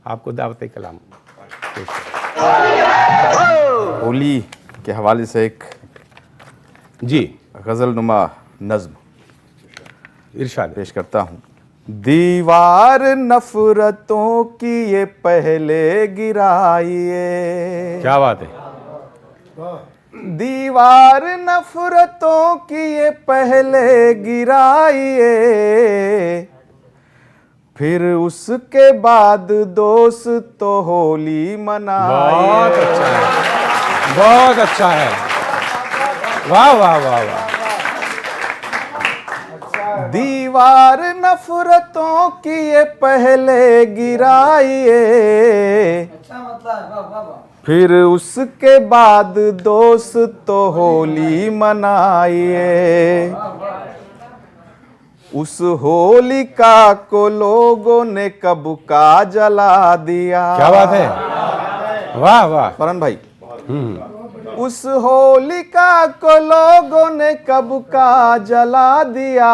आपको दावत कलाम। होली के हवाले से एक जी गज़ल नुमा नज़्म इरशाद पेश करता हूँ। दीवार नफरतों की ये पहले गिराइए, क्या बात है। दीवार नफरतों की ये पहले गिराइए, फिर उसके बाद दोस्त तो होली मनाइए। बहुत अच्छा है, बहुत अच्छा है, वाह वाह वाह वाह। दीवार नफरतों की ये पहले गिराइए, फिर उसके बाद दोस्त तो होली मनाइए। उस होलिका को लोगों ने कब का जला दिया। क्या बात है, वाह वाह। फरहान भाई, उस होलिका को लोगों ने कब का जला दिया।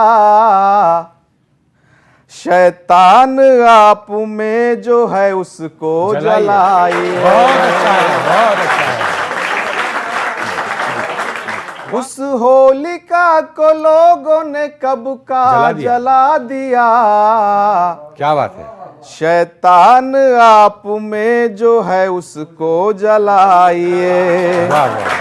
शैतान आप में जो है उसको जलाइए। बहुत अच्छा है, बहुत अच्छा है। उस होलिका को लोगों ने कब का जला दिया। क्या बात है। शैतान आप में जो है उसको जलाइए। वाह वाह।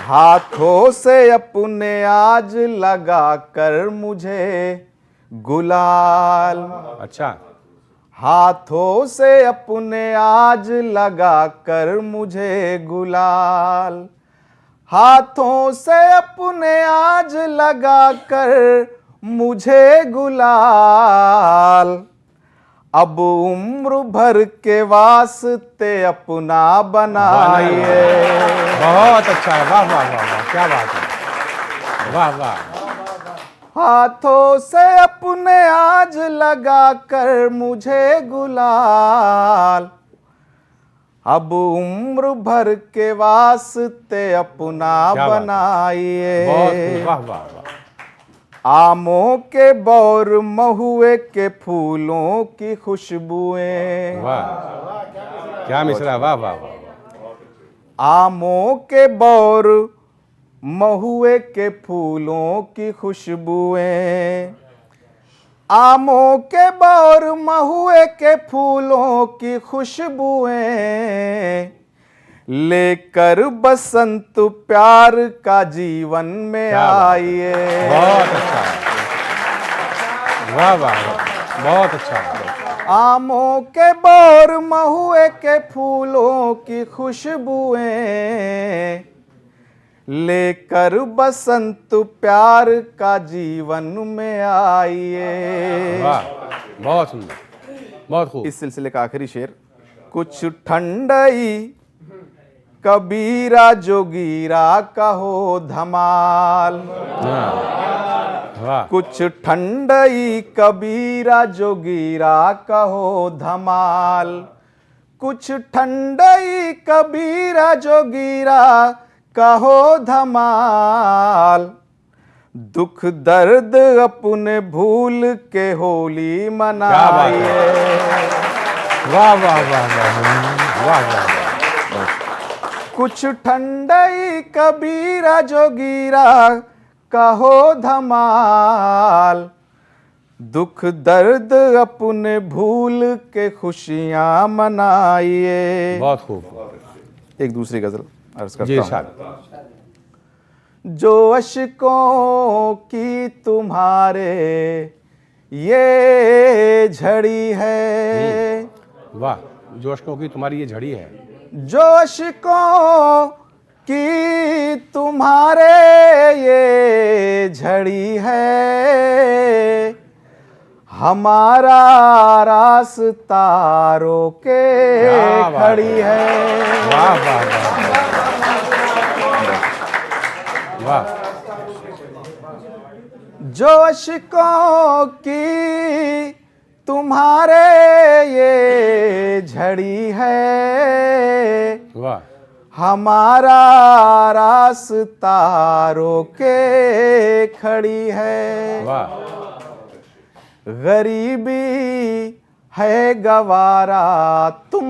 हाथों से अपने आज लगा कर मुझे गुलाल। अच्छा। हाथों से अपने आज लगा कर मुझे गुलाल। हाथों से अपने आज लगा कर मुझे गुलाल। अब उम्र भर के वास्ते अपना बनाइए। बहुत अच्छा है, वाह वाह वाह वाह, क्या बात है, वाह वाह। हाथों से अपने आज लगा कर मुझे गुलाल। अब उम्र भर के वास्ते अपना बनाइए। वाह वाह वाह। आमों के बौर महुए के फूलों की खुशबुएं। वाह क्या मिश्रा, वाह वाह वाह। आमों के बौर महुए के फूलों की खुशबुएं। आमों के बौर महुए के फूलों की खुशबुएं। लेकर बसंत प्यार का जीवन में आइए। बहुत अच्छा है, वाह वाह वाह, बहुत अच्छा है। आमों के बौर महुए के फूलों की खुशबुएं। लेकर बसंत प्यार का जीवन में आइए। वाह, बहुत सुंदर, बहुत खूब। इस सिलसिले का आखिरी शेर। कुछ ठंडई कबीरा जोगीरा का हो धमाल। वाह। कुछ ठंडई कबीरा जोगीरा का हो धमाल। कुछ ठंडई कबीरा जोगीरा का हो धमाल। दुख दर्द अपने भूल के होली मनाइए। वाह वाह वाह वाह वाह वाह। कुछ ठंडई कबीरा जोगीरा कहो धमाल, दुख दर्द अपने भूल के खुशियां मनाइए। बहुत खूब। एक दूसरी गजल अर्ज जी करता हूं। इरशाद। जो अश्कों की तुम्हारे ये झड़ी है, वाह, जो अश्कों की तुम्हारी ये झड़ी है। जो अश्कों की तुम्हारे ये झड़ी है, हमारा रास्ता रोके क्या बात खड़ी है। वाह वाह वाह वाह। जो अश्कों की तुम्हारे ये झड़ी है, वाह हमारा रास्ता रोके खड़ी है। वाह। गरीबी है गवारा तुम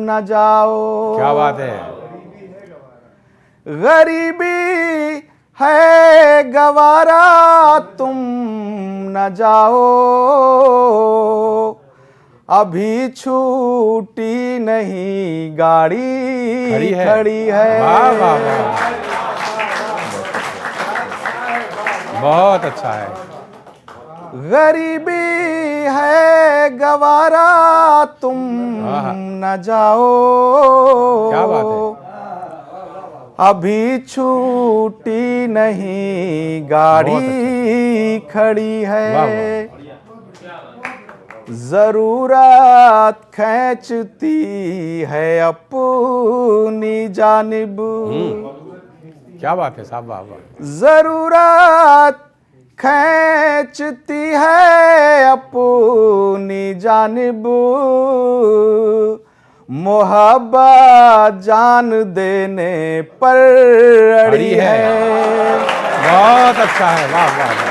न जाओ। क्या बात है। गरीबी है गवारा तुम न जाओ, अभी छूटी नहीं गाड़ी खड़ी है। वाह वाह वाह। बहुत अच्छा है। गरीबी है गवारा तुम न जाओ, क्या बात है। अभी छूटी नहीं गाड़ी खड़ी है। जरूरत खींचती है अपनी जानिब। क्या बात है साहब, वाह वाह। जरूरत खींचती है अपनी जानिब, मोहब्बत जान देने पर अड़ी है। बहुत अच्छा है, वाह वाह वाह।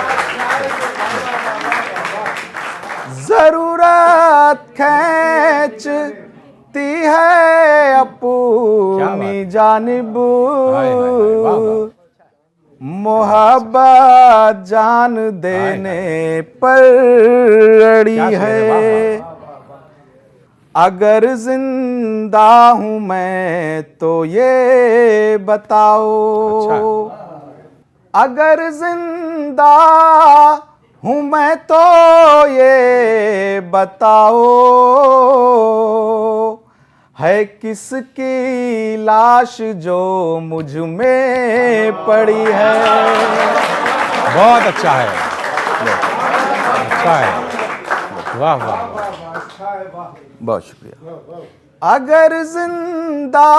जरूरत खींचती है अपनी जानिब, हाय, हाय, हाय, वाह, वाह। मोहब्बत जान देने पर अड़ी क्या शेर है, वाह, है। अगर जिंदा हूं मैं तो ये बताओ, अगर जिंदा हूं मैं तो ये बताओ, है किसकी लाश जो मुझ में पड़ी है। बहुत अच्छा है, अच्छा है, वाह वाह। बहुत शुक्रिया। अगर जिंदा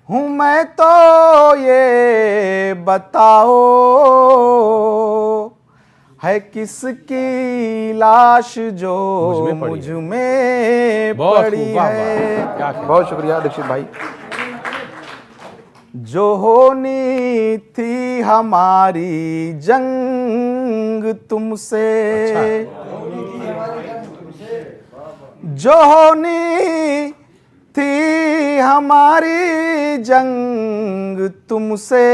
हूं मैं तो ये बताओ, है किसकी लाश जो मुझ में पड़ी है। बहुत शुक्रिया दीक्षित भाई। जो होनी थी हमारी जंग तुमसे, जो होनी थी हमारी जंग तुमसे,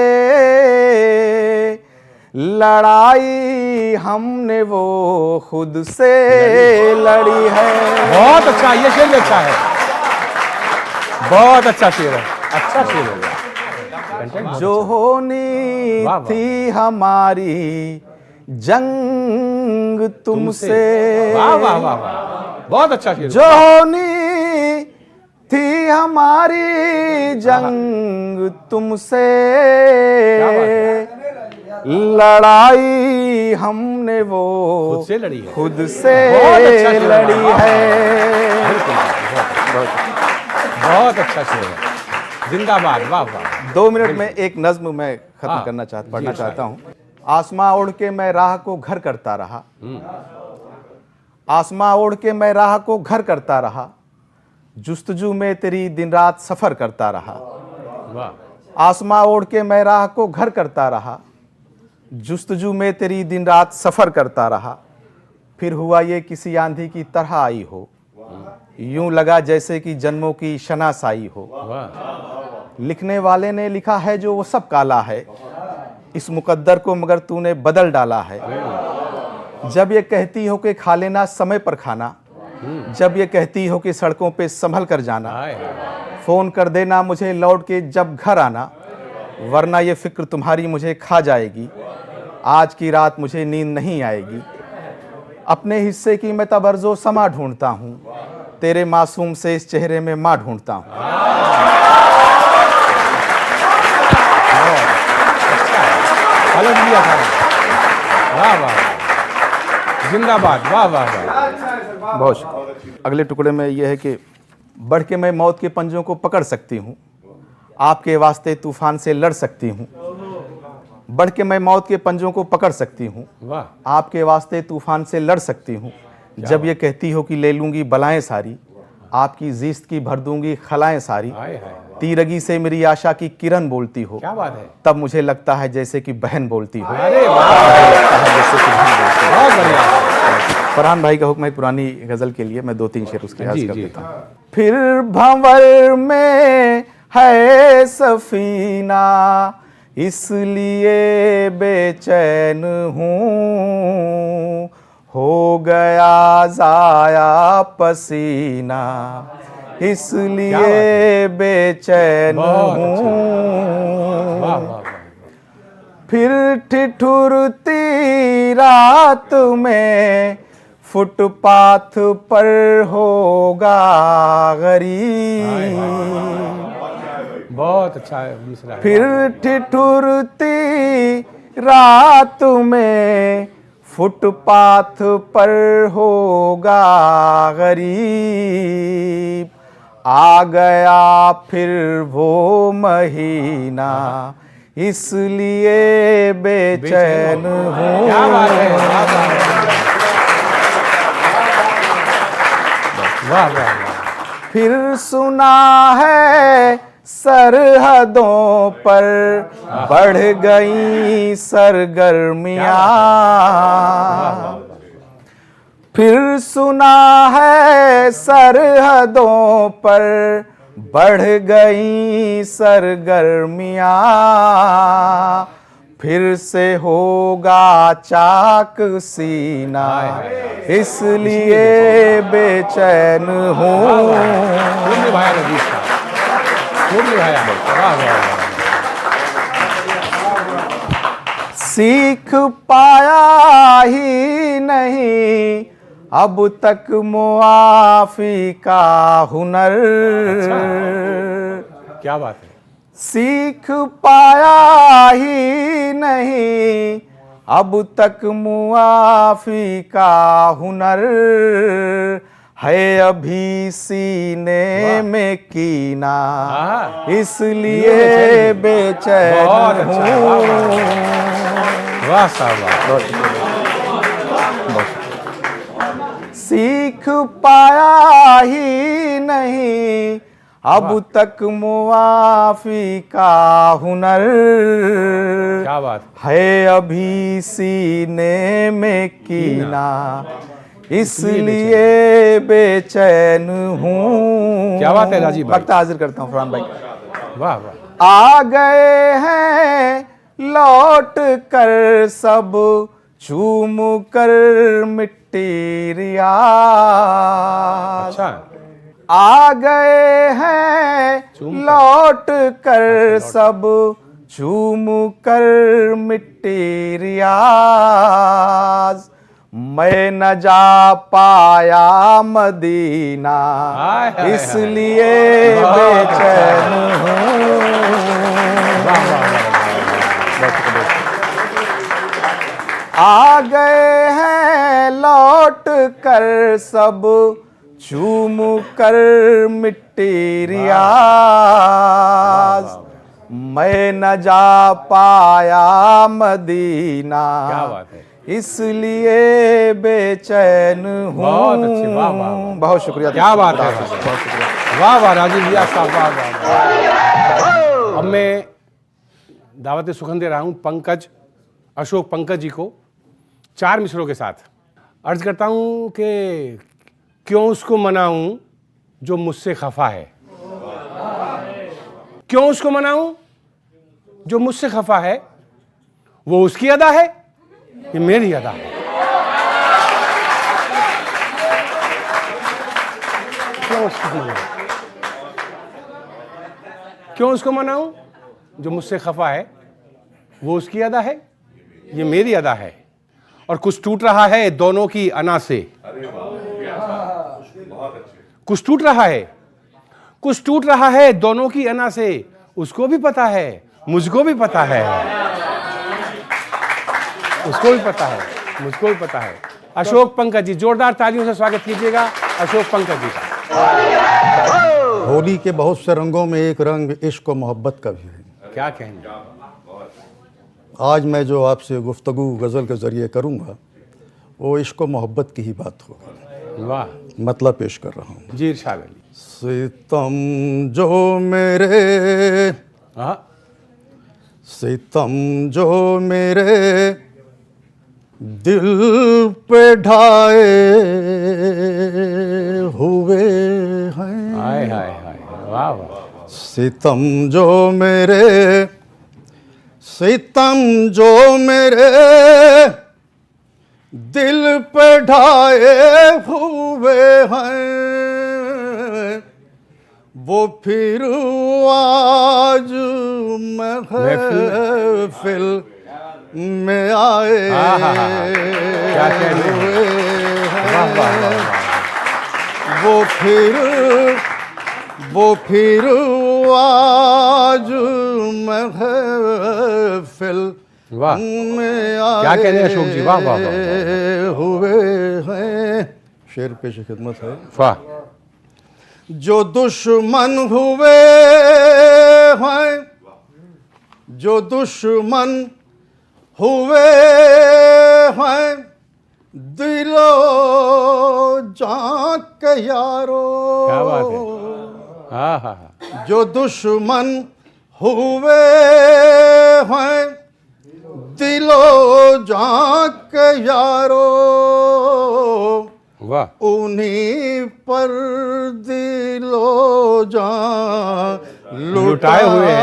लड़ाई हमने वो खुद से लड़ी है। बहुत अच्छा, ये शेर भी अच्छा है, बहुत अच्छा शेर है, अच्छा शेर है। जो होनी थी हमारी जंग तुमसे, वाह वाह वाह वाह, बहुत अच्छा शेर। जो होनी थी हमारी जंग तुमसे, लड़ाई हमने वो खुद से लड़ी है, खुद से अच्छा लड़ी है। बहुत अच्छा शेर है, जिंदाबाद, वाह वाह। 2 मिनट में एक नज्म मैं खत्म करना पढ़ना चाहता हूँ। आसमां ओढ़ के मैं राह को घर करता रहा, आसमां ओढ़ के मैं राह को घर करता रहा, जुस्तजू में तेरी दिन रात सफर करता रहा। वाह। आसमां ओढ़ के मैं राह को घर करता रहा, जुस्तजू में तेरी दिन रात सफ़र करता रहा, फिर हुआ ये किसी आंधी की तरह आई हो, यूं लगा जैसे कि जन्मों की शनासाई हो। वाह, लिखने वाले ने लिखा है जो वो सब काला है, इस मुकद्दर को मगर तूने बदल डाला है। जब ये कहती हो कि खा लेना समय पर खाना, जब ये कहती हो कि सड़कों पे संभल कर जाना, हाय, फ़ोन कर देना मुझे लौट के जब घर आना, वरना ये फिक्र तुम्हारी मुझे खा जाएगी, आज की रात मुझे नींद नहीं आएगी। अपने हिस्से की मैं तबर्जो समा ढूंढता हूँ, तेरे मासूम से इस चेहरे में माँ ढूंढता हूँ। पलट दिया था। वाह वाह, जिंदाबाद, वाह वाह वाह। बहुत शुक्रिया। अगले टुकड़े में यह है कि बढ़ के मैं मौत के पंजों को पकड़ सकती हूँ, आपके वास्ते तूफान से लड़ सकती हूँ। बढ़ के मैं मौत के पंजों को पकड़ सकती हूँ, वाह, आपके वास्ते तूफान से लड़ सकती हूँ। जब ये कहती हो कि ले लूंगी बलाएं सारी, आपकी जीस्त की भर दूंगी खलाएं सारी। हाय हाय, तीरगी से मेरी आशा की किरण बोलती हो, क्या बात है। तब मुझे लगता है जैसे कि बहन बोलती हो। अरे वाह, लगता है जैसे कि बहन बोलती हो। बहुत बढ़िया। फरहान भाई का हुक्म है पुरानी गजल के लिए, मैं 2-3 शेर उसके याद जी, कर जी। देता हूँ। फिर भंवर में है सफीना, इसलिए बेचैन हूँ, हो गया जाया पसीना, इसलिए बेचैन बहुत अच्छा। हूँ। वाह वाह वाह, फिर ठिठुरती रात में फुटपाथ पर होगा गरीब। बहुत अच्छा मिसरा है। फिर ठिठुरती रात में फुटपाथ पर होगा गरीब। आ गया फिर वो महीना, इसलिए बेचैन हूँ। क्या बात है, क्या बात है। वाह वाह वाह, फिर सुना है सरहदों पर बढ़ गई सरगर्मियाँ। फिर सुना है सरहदों पर बढ़ गई सरगर्मियाँ। फिर से होगा चाक सीना, इसलिए बेचैन हूँ। खूब निभाया रजीश साहब, खूब निभाया। वाह वाह वाह, सीख पाया ही नहीं अब तक मुआफी का हुनर। क्या बात है। सीख पाया ही नहीं अब तक मुआफी का हुनर। है अभी सीने में कीना, इसलिए बेचैन बहुत अच्छा, हूँ। वाह साहब वाह, सीख पाया ही नहीं अब तक मुआफी का हुनर। क्या बात है अभी सीने में कीना, इसलिए बेचैन हूँ। क्या बात है राजीव भाई। वक्त हाजिर करता हूँ फरहान भाई। वाह वाह, आ गए हैं लौट कर सब चूम कर मिट्टी रियाज। अच्छा, आ गए हैं लौट कर सब चूम कर मिट्टी रियाज। मैं न जा पाया मदीना, हाय, हाय, इसलिए बेचैन हूँ। वाह वाह वाह, आ गए हैं लौट कर सब चूम कर मिट्टी रियाज। मैं न जा पाया मदीना, क्या बात है। इसलिए बेचैन हूँ। बहुत अच्छे, वाह वाह वाह, बहुत शुक्रिया। क्या बात है। बहुत शुक्रिया। वाह वाह राजीव रियाज साहब, वाह वाह वाह। अब मैं दावत सुखन दे रहा हूँ पंकज अशोक पंकज जी को 4 मिसरों के साथ अर्ज करता हूं कि क्यों उसको मनाऊं जो मुझसे खफा है, क्यों उसको मनाऊं जो मुझसे खफा है, वो उसकी अदा है ये मेरी अदा है। क्यों उसको मनाऊं, क्यों उसको मनाऊं जो मुझसे खफा है, वो उसकी अदा है ये मेरी अदा है। और कुछ टूट रहा है दोनों की अना से, कुछ टूट रहा है, कुछ टूट रहा है दोनों की अना से, उसको भी पता है मुझको भी पता है, उसको भी पता है मुझको भी पता है। अशोक पंकज जी, जोरदार तालियों से स्वागत कीजिएगा अशोक पंकज जी का। होली के बहुत से रंगों में एक रंग इश्क और मोहब्बत का भी है। क्या कहेंगे? आज मैं जो आपसे गुफ्तगू गज़ल के ज़रिए करूँगा वो इश्क और मोहब्बत की ही बात होगी। वाह, मतलब पेश कर रहा हूँ। जी इरशाद अली। सितम जो मेरे, हाँ, सितम जो मेरे दिल पे ढाए हुए हैं, हाय हाय हाय, वाह वाह, सितम जो मेरे, सितम जो मेरे दिल पे ढाए हुए हैं, वो फिर आज महफिल में आए क्या कहने हैं? हुए वाह वाह वाह हैं, वाह। वो फिर आज महफिल वाह, में क्या कहने हैं अशोक जी, वाह वाह वाह आए हुए हैं। शेर पेश खिदमत है। वाह, जो दुश्मन हुए हैं, जो दुश्मन हुए हैं दिलो जान के यारो, क्या बात है, हाँ हाँ हाँ, जो दुश्मन हुए हैं दिलो जान के यारो, वाह, उन्हीं पर दिलो जान लुटाए हुए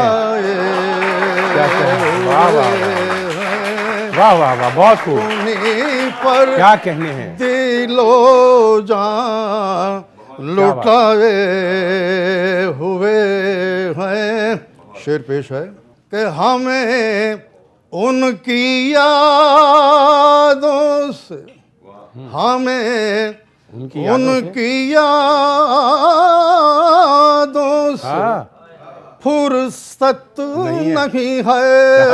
क्या कहें? वाह वाह वाह वाह वाह, बहुत खूब, उन्हीं पर क्या कहने हैं? दिलो जान लुटाए हुए हैं। शेर पेश है कि हमें उनकी यादों से, हमें उनकी यादों से हाँ, फुर्सत नहीं क्या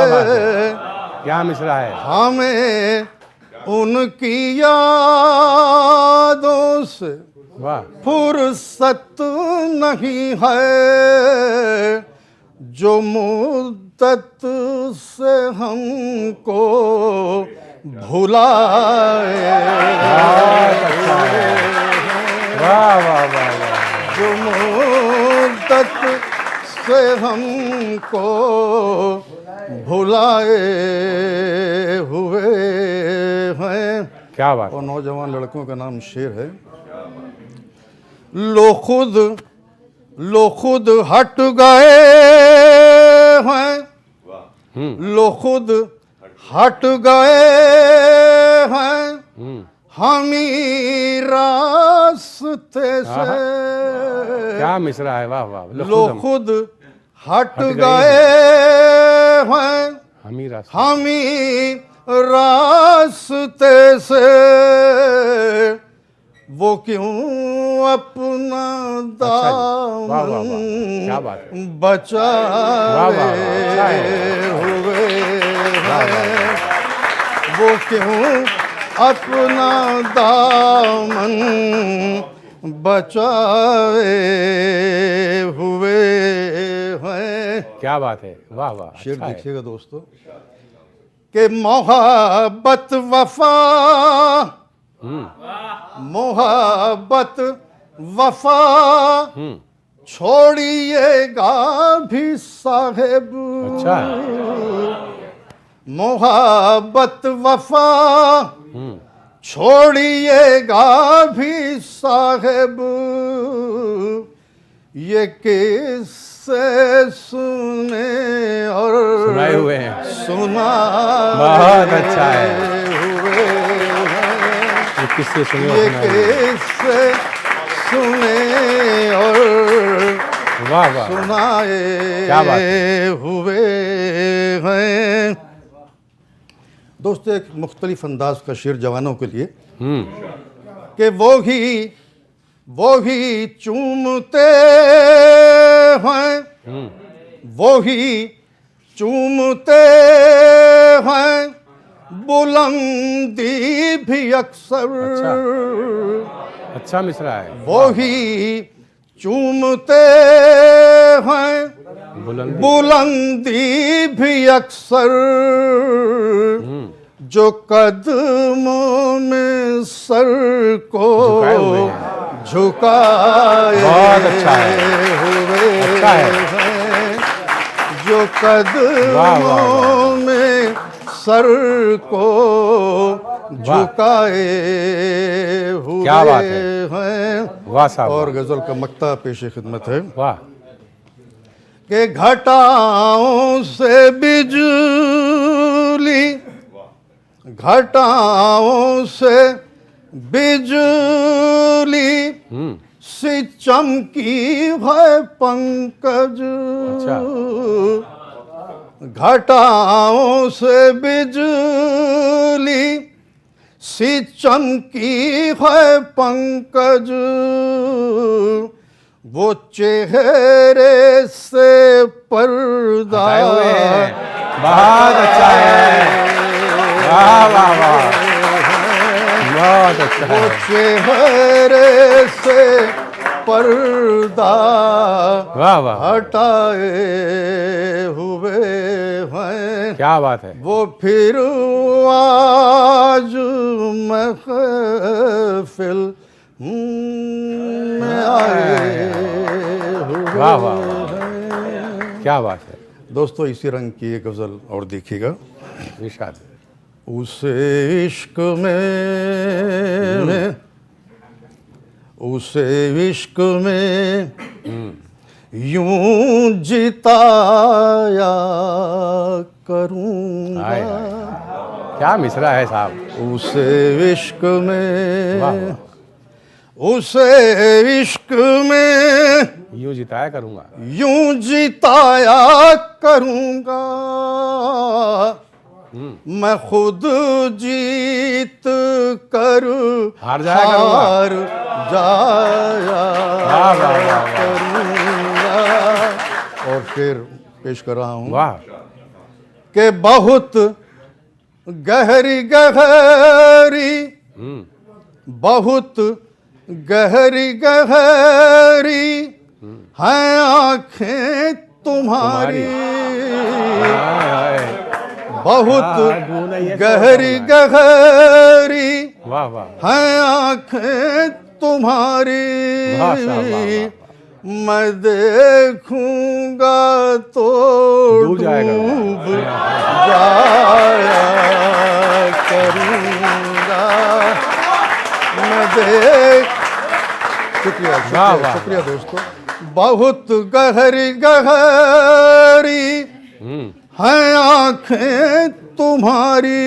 बात है, है? क्या मिसरा है? हमें उनकी यादों से वाह, फुर्सत नहीं है, जो मुद्दत से हमको भुलाए, वाह वाह वाह वाह, जो मुद्दत से हमको भुलाए हुए हैं। क्या बात, और नौजवान लड़कों का नाम शेर है। लो खुद हट गए हैं, लो खुद हट गए हैं हम ही रास्ते से, क्या मिसरा है, वाह वाह, लो खुद हट गए हैं हमीरा, हम ही रास्ते से, वो क्यों अपना वाह, वाह, वाह, क्या बात है। दामन बचाए वाह, वाह, वाह, अच्छा है। हुए हैं, वो क्यों अपना दामन बचाए हुए हैं। क्या बात है, वाह वाह, शेर अच्छा है। देखिएगा दोस्तों कि मोहब्बत वफा, मोहब्बत वफा छोड़िएगा भी साहेब, अच्छा है, मोहब्बत वफा छोड़िएगा भी साहिब, ये किससे सुने और सुनाए हुए हैं। सुना बहुत अच्छा है। हुए हैं। ये किससे सुने और ये सुनाए हुए? किससे सुने और वाह वाह, सुनाए क्या बात है। हुए हैं। दोस्तों, एक मुख्तलिफ अंदाज का शेर जवानों के लिए कि वो ही चूमते हैं, वो ही चूमते हैं बुलंदी भी अक्सर, अच्छा मिसरा है। वो ही चूमते हैं बुलंदी बुलंदी भी अक्सर, जो कदमों में सर को झुकाए हुए हैं। झुकाए बहुत अच्छा है। हुए अच्छा है। हैं, जो वाह, वाह, कदमों में सर को झुकाए हुए क्या बात है। हैं। वाह साहब, और गजल का मक्ता पेश खिदमत है वाह। कि घटाओं से बिजली, घटाओं से बिजली सी चमकी है पंकज, अच्छा। घटाओं से बिजली सी चमकी है पंकज, वो चेहरे से पर्दा हटाए हुए हैं। बहुत अच्छा है। वाह वाह वाह, बहुत अच्छा वो है। चेहरे से पर्दा वाह वाह, हटाए हुए हैं। क्या बात है। वो फिर आज महफिल में आए हुए वाह वाह, क्या बात है। दोस्तों, इसी रंग की एक गजल और देखिएगा। इरशाद। उसे इश्क में, उसे इश्क में यूं जिताया करूँगा, हाय हाय, क्या मिसरा है साहब। उसे इश्क में, वाह वाह, उसे इश्क में यूं जिताया करूंगा। यूं जिताया करूँगा, मैं खुद जीत कर हार जाया करूंगा। हार जाया वाह वाह वाह, करूँगा। और फिर पेश कर रहा हूँ वाह। कि बहुत गहरी गहरी, बहुत गहरी गहरी हैं आंखें तुम्हारी, हाय हाय, बहुत ढूंढा ये गहरी सब गहरी वाह वाह, हैं आंखें तुम्हारी, वाह साहब, वाह, वाह। मैं देखूंगा तो डूब जाएगा। डूब जाया करूंगा, मैं देख। शुक्रिया वाह, शुक्रिया वाह। शुक्रिया दोस्तों। बहुत गहरी गहरी हैं आंखें तुम्हारी,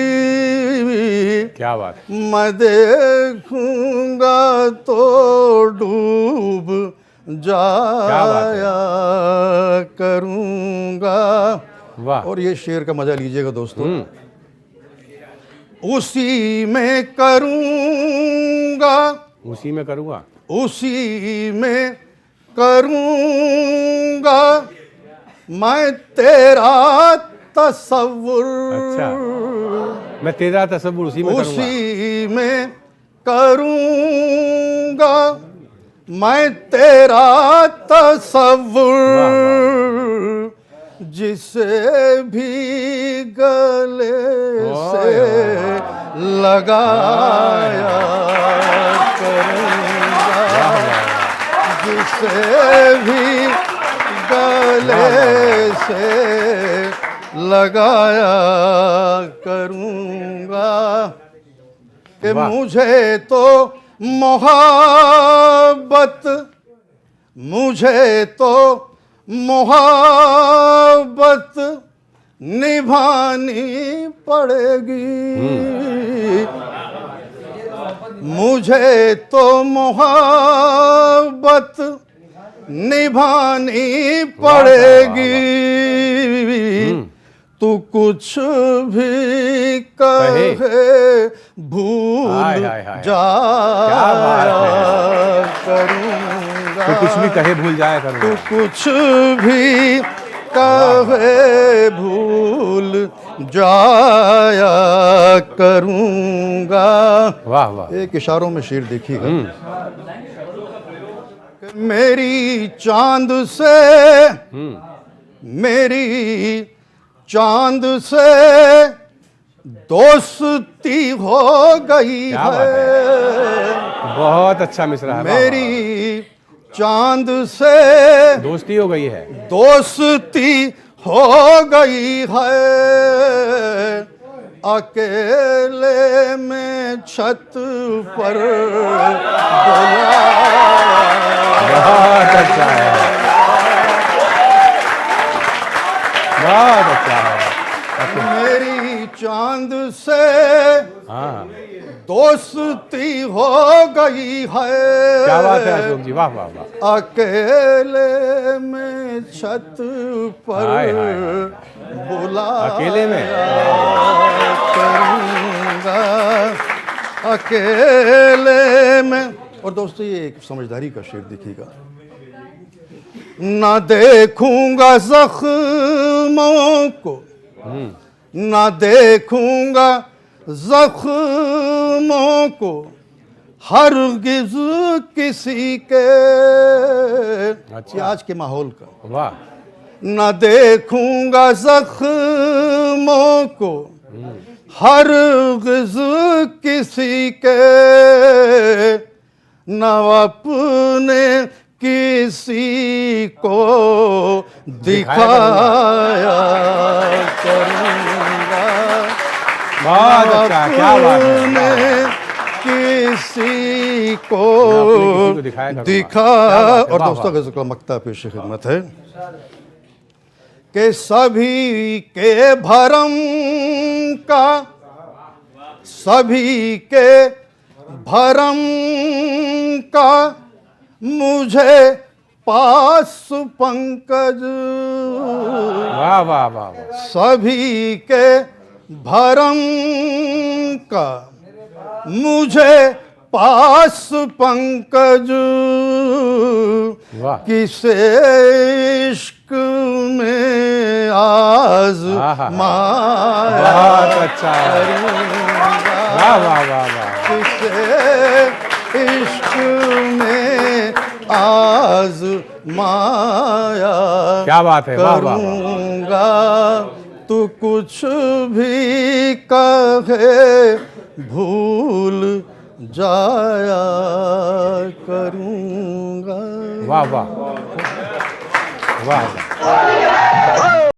क्या बात है। मैं देखूंगा तो डूब जाया करूंगा। वाह, और ये शेर का मजा लीजिएगा दोस्तों। उसी में करूंगा, उसी में करूंगा। उसी में करूंगा मैं तेरा तसव्वुर, अच्छा, मैं तेरा तसव्वुर उसी में करूंगा। उसी में करूंगा मैं तेरा तसव्वुर, जिसे भी गले से लगाया करूंगा, जिसे भी गले से लगाया करूँगा कि वाह। मुझे तो मोहब्बत निभानी पड़ेगी, मुझे तो मोहब्बत निभानी पड़ेगी। तू कुछ भी कहे भूल हाय, हाय, हाय। जाया क्या बात है। करूँगा, तो कुछ भी कहे भूल जाया तू करूँगा। कुछ भी कहे भूल जाया करूँगा। वाह वाह। एक इशारों में शेर देखिएगा। कि मेरी चांद से दोस्ती हो गई क्या बात है, बहुत अच्छा मिसरा है। वाह, मेरी चांद से वाह। दोस्ती हो गई है। दोस्ती हो गई है, अकेले में छत पर बहुत अच्छा है, बहुत अच्छा है। मेरी चांद से हाँ, दोस्ती हो गई है, क्या बात है अशोक जी। वाह वाह वाह। अकेले में छत पर हाय, हाय, हाय। बुला अकेले में करूँगा, अकेले में। और दोस्तों ये एक समझदारी का शेर देखिएगा। ना देखूंगा जख्मों को, ना देखूंगा जख्मों को हरगिज किसी के, अच्छा। ये आज के माहौल का। वाह। न देखूंगा जख्मों को हरगिज किसी के, न अपने किसी को दिखाया करूँगा, बहुत अच्छा, क्या बात है। अपने किसी को किसी को दिखाया करूँगा। दिखा। क्या बात है, और वाह, दोस्तों वाह। का मक्ता पेश खिदमत है कि सभी के भरम का, सभी के भरम का मुझे पास पंकज, वाह वाह वाह वाह। सभी के भरम का मुझे पास पंकज, वाह। किसे इश्क में आज़माया बहुत अच्छा है। वाह वाह वाह वाह। किसे इश्क में आज़माया क्या बात है। वाह वाह वाह। करूँगा, तू कुछ भी कहे भूल जाया करूँगा। वाह वाह वाह वाह।